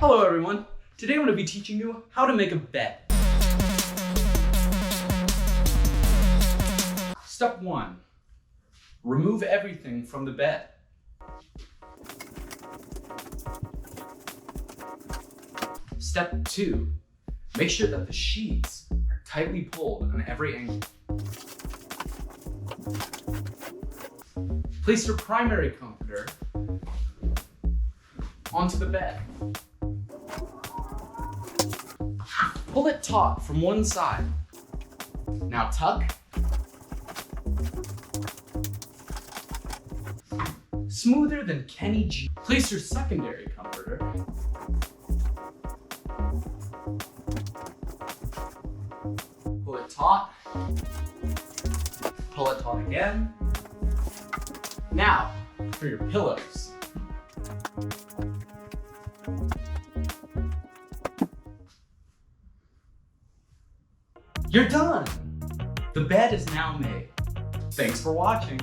Hello everyone. Today I'm going to be teaching you how to make a bed. Step 1. Remove everything from the bed. Step 2. Make sure that the sheets are tightly pulled on every angle. Place your primary comforter onto the bed. Pull it taut from one side. Now tuck. Smoother than Kenny G. Place your secondary comforter pull it taut. Pull it taut again. Now, for your pillows. You're done! The bed is now made. Thanks for watching.